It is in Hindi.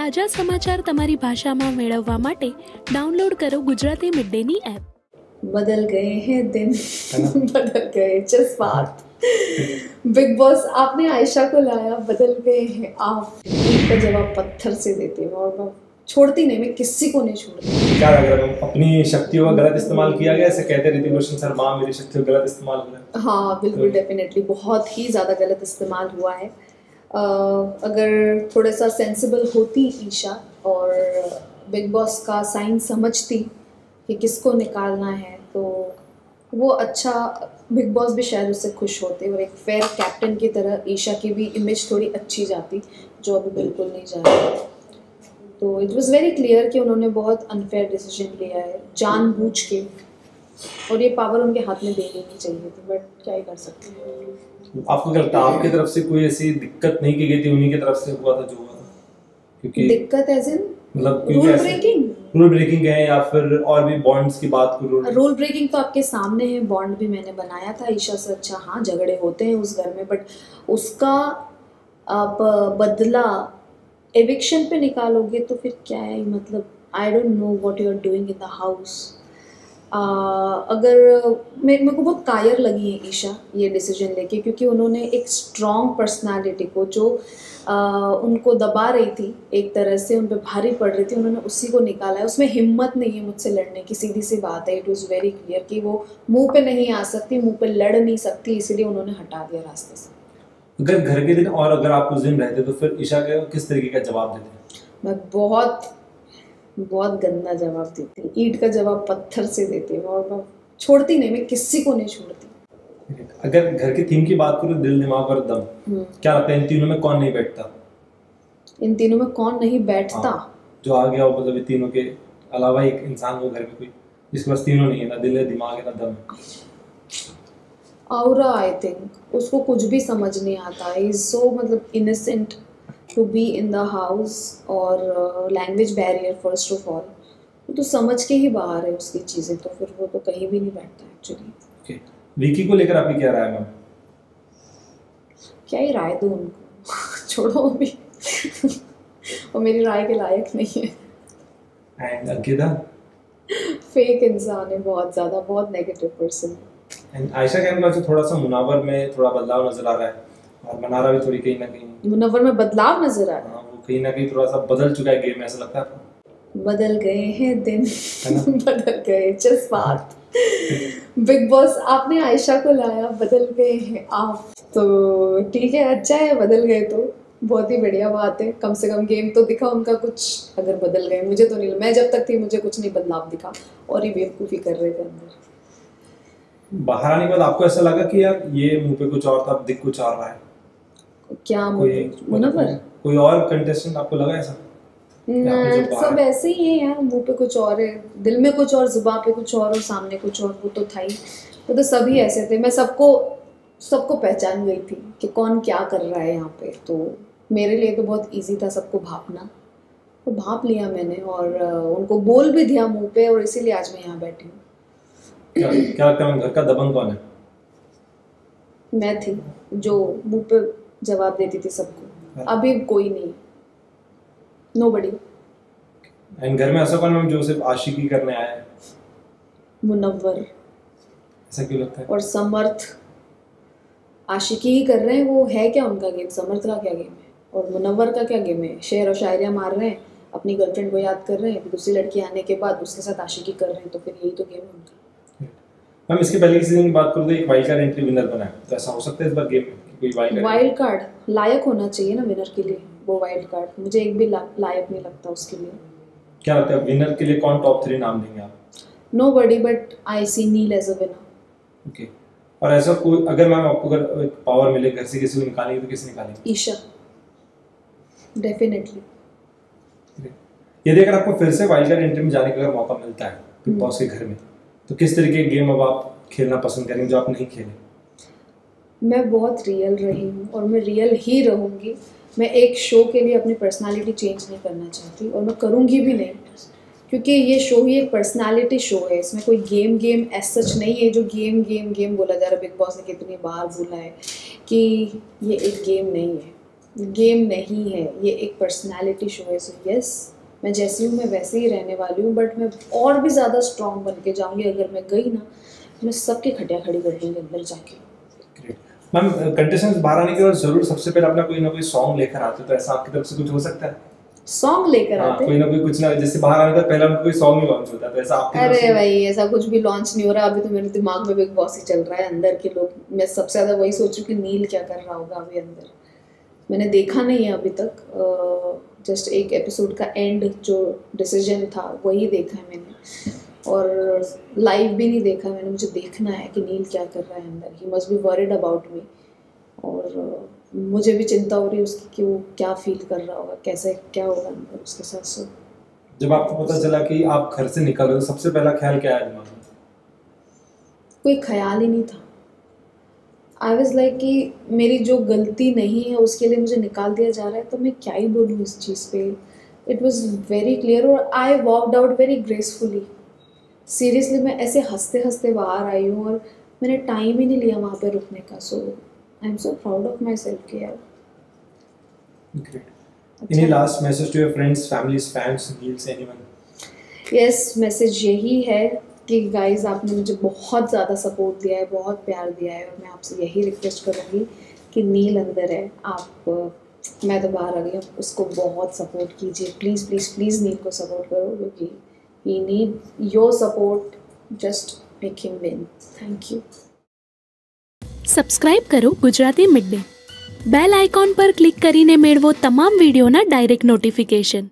તાજા સમાચાર તમારી ભાષામાં મેળવવા માટે ડાઉનલોડ કરો ગુજરાતી મિડ ડેની એપ। बदल गए हैं दिन बदल गए जज्बात। बिग बॉस आपने आयशा को लाया, बदल गए हैं आप। इनका जवाब पत्थर से देते हैं और मैं छोड़ती नहीं, मैं किसी को नहीं छोड़ती। क्या लग रहा है अपनी शक्तियों का गलत इस्तेमाल किया गया, ऐसे कहते ऋतिक रोशन सर माँ मेरी शक्तियों का गलत इस्तेमाल हुआ है? हाँ बिल्कुल, डेफिनेटली बहुत ही ज़्यादा गलत इस्तेमाल हुआ है। अगर थोड़ा सा सेंसिबल होती ईशा और बिग बॉस का साइन समझती कि किसको निकालना है तो वो अच्छा, बिग बॉस भी शायद उससे खुश होते और एक फेयर कैप्टन की तरह ईशा की भी इमेज थोड़ी अच्छी जाती, जो अभी बिल्कुल नहीं जा रही। तो इट वाज वेरी क्लियर कि उन्होंने बहुत अनफेयर डिसीजन लिया है जानबूझ के, और ये पावर उनके हाथ में देनी नहीं चाहिए थी, बट क्या ही कर सकते हैं। आपको क्या लगता है आपकी तरफ से कोई ऐसी दिक्कत नहीं की गई थी, उन्हीं की तरफ से हुआ था जो हुआ था? क्योंकि दिक्कत एज इन मतलब रूल ब्रेकिंग है या फिर और भी बॉन्ड्स की बात करो? रूल ब्रेकिंग तो आपके सामने है, बॉन्ड भी मैंने बनाया था ईशा से। अच्छा हाँ, झगड़े होते हैं उस घर में, बट उसका आप बदला एविक्शन पे निकालोगे तो फिर क्या है, मतलब I don't know what you are doing in the house. अगर मेरे को बहुत कायर लगी है ईशा ये डिसीजन लेके, क्योंकि उन्होंने एक स्ट्रॉन्ग पर्सनालिटी को जो उनको दबा रही थी, एक तरह से उन पर भारी पड़ रही थी, उन्होंने उसी को निकाला है। उसमें हिम्मत नहीं है मुझसे लड़ने की, सीधी सी बात है। इट वॉज़ वेरी क्लियर कि वो मुंह पे नहीं आ सकती, मुंह पे लड़ नहीं सकती, इसीलिए उन्होंने हटा दिया रास्ते से। अगर घर के दिन और अगर आप उस दिन रहते तो फिर ईशा के किस तरीके का जवाब देते? मैं बहुत गंदा जवाब देती, ईंट का जवाब पत्थर से देती हूँ, और मैं छोड़ती नहीं, मैं किसी को नहीं छोड़ती। अगर घर की थीम की बात करूँ, दिल दिमाग और दम, क्या लगता है इन तीनों में कौन नहीं बैठता? इन तीनों में कौन नहीं बैठता? जो आ गया हो, मतलब इन तीनों के अलावा एक इंसान हो घर में कोई जिसके पास तीनों नहीं है, ना दिल है, दिमाग है, ना दम। औरा, आई थिंक उसको कुछ भी समझ नहीं आता है। इज सो मतलब innocent to be in the house, और language barrier first of all, वो तो समझ के ही बाहर है उसकी चीज़ें, तो फिर वो तो कहीं भी नहीं बैठता एक्चुअली। विकी को लेकर आपकी क्या राय है मैम? क्या ही राय दूँ उनको छोड़ो अभी वो मेरी राय के लायक नहीं है। एंड अंकिता? फेक इंसान है, बहुत ज़्यादा, बहुत नेगेटिव पर्सन। एंड आयशा के अंदर थोड़ा सा मुनावर में थोड़ा बदलाव नजर आ रहा है, और मनारा भी थोड़ी कहीं ना कहीं मुनव्वर में बदलाव नजर आ रहा है। वो कहीं ना कहीं थोड़ा सा बदल चुका है गेम में, ऐसा लगता है आपको? बदल गए हैं दिन बदल गए जज्बात। बिग बॉस आपने आयशा को लाया, बदल गए हैं आप। तो ठीक है, अच्छा है, बदल गए तो बहुत ही बढ़िया बात है। कम से कम गेम तो दिखा उनका कुछ। अगर बदल गए, मुझे तो नहीं, मैं जब तक थी मुझे कुछ नहीं बदलाव दिखा, और ही बेवकूफ़ी कर रहे थे अंदर। बाहर आने के बाद आपको ऐसा लगा कि यार ये मुंह पे कुछ और था, दिख कुछ और रहा है? क्या मुनव्वर? कोई और कंटेस्टेंट आपको लगा ऐसा? सब ऐसे ही है यार, मुंह पे कुछ और है, दिल में कुछ और, जुबान पे कुछ और सामने कुछ और। वो तो था ही, वो तो सभी ऐसे थे। मैं सबको पहचान गई थी कि कौन क्या कर रहा है यहाँ पे। तो मेरे लिए तो बहुत इजी था सबको भापना, तो भाप लिया मैंने, और उनको बोल भी दिया मुंह पे, और इसीलिए आज मैं यहाँ बैठी हूँ। क्या लगता है घर का दबंग कौन है? मैं थी जो मुंह पे जवाब देती थी सबको। अभी कोई नहीं, नोबडी। एंड घर में ऐसा कौन है जो सिर्फ आशिकी करने आया है? मुनव्वर। ऐसा क्यों लगता है? और समर्थ आशिकी ही कर रहे हैं, वो है क्या उनका गेम? समर्थ का क्या गेम है और मुनव्वर का क्या गेम है? शेर और शायरियाँ मार रहे हैं, अपनी गर्लफ्रेंड को याद कर रहे हैं, दूसरी लड़की आने के बाद उसके साथ आशिकी कर रहे हैं, तो फिर यही तो गेम है उनका। मैम इसके पहले की सीजन की बात करूँ तो एक वाइल्ड कार्ड एंट्री विनर बना है, तो ऐसा हो सकता है इस बार गेम में कोई वाइल्ड कार्ड लायक होना चाहिए ना विनर के लिए? वो वाइल्ड कार्ड मुझे एक भी लायक नहीं लगता उसके लिए। क्या लगता है विनर के लिए कौन टॉप 3 नाम देंगे आप? Nobody, but I see Neel as a winner. Okay. और ऐसा कोई, अगर मैम आपको अगर पावर मिले घर से किसी को निकालेंगे तो किसे निकालेंगे? ईशा, डेफिनेटली। यदि अगर आपको फिर से वाइल्ड कार्ड एंट्री में जाने का अगर मौका मिलता है बिग बॉस के घर में, तो किस तरीके के गेम अब आप खेलना पसंद करेंगे जो आप नहीं खेले? मैं बहुत रियल रही हूँ और मैं रियल ही रहूँगी। मैं एक शो के लिए अपनी पर्सनालिटी चेंज नहीं करना चाहती, और मैं करूँगी भी नहीं, क्योंकि ये शो ही एक पर्सनालिटी शो है। इसमें कोई गेम एज सच नहीं है, जो गेम बोला जा रहा है। बिग बॉस ने कितनी बार बोला है कि ये एक गेम नहीं है। गेम नहीं है, ये एक पर्सनालिटी शो है। सो यस, मैं जैसी हूँ मैं वैसे ही रहने वाली हूँ, बट मैं और भी ज़्यादा स्ट्रॉन्ग बन के जाऊँगी। अगर मैं गई ना, मैं सबकी खटिया खड़ी कर दूँगी अंदर जाके। मैम, कंटेस्टेंट्स बाहर आने के बाद जरूर सबसे पहले अपना कोई ना कोई सॉन्ग लेकर आते, तो ऐसा आपकी तरफ से कुछ हो सकता है? सॉन्ग लेकर आते? कोई ना कोई, कुछ ना, जैसे बाहर आने का पहले उनको कोई सॉन्ग ही लॉन्च होता है, तो ऐसा आपकी तरफ से? अरे भाई, ऐसा कुछ भी लॉन्च नहीं हो रहा अभी तो। मेरे दिमाग में बिग बॉस ही चल रहा है, अंदर के लोग। मैं सबसे ज़्यादा वही सोच रही हूँ कि नील क्या कर रहा होगा अभी अंदर। मैंने देखा नहीं है अभी तक, जस्ट एक एपिसोड का एंड जो डिसीजन था वही देखा है मैंने, और लाइव भी नहीं देखा मैंने। मुझे देखना है कि नील क्या कर रहा है अंदर। He must be worried about me, और मुझे भी चिंता हो रही है उसकी कि वो क्या फील कर रहा होगा, कैसे क्या होगा अंदर उसके साथ। सो जब आपको पता चला कि आप घर से निकल रहे हो, सबसे पहला ख्याल क्या आया दिमाग में? कोई ख्याल ही नहीं था। आई वॉज लाइक कि मेरी जो गलती नहीं है उसके लिए मुझे निकाल दिया जा रहा है, तो मैं क्या ही बोलूँ इस चीज़ पे। इट वॉज वेरी क्लियर, और I walked out very gracefully. Seriously मैं ऐसे हंसते हंसते बाहर आई हूँ, और मैंने टाइम ही नहीं लिया वहाँ पे रुकने का। So I am so proud of myself कि यार। Any last message to your friends, families, fans, Neels, anyone? Yes, message यही है कि गाइज आपने मुझे बहुत ज़्यादा सपोर्ट दिया है, बहुत प्यार दिया है, और मैं आपसे यही रिक्वेस्ट करूँगी कि नील अंदर है, आप, मैं तो बाहर आ गई हूँ, उसको बहुत सपोर्ट कीजिए। प्लीज़ प्लीज़ प्लीज़ नील को सपोर्ट करो, क्योंकि he need your support. Just make him win. Thank you. Subscribe કરો Gujarati mid day. Bell icon પર ક્લિક કરીને મેળવો તમામ વિડીયોના ડાયરેક્ટ નોટિફિકેશન.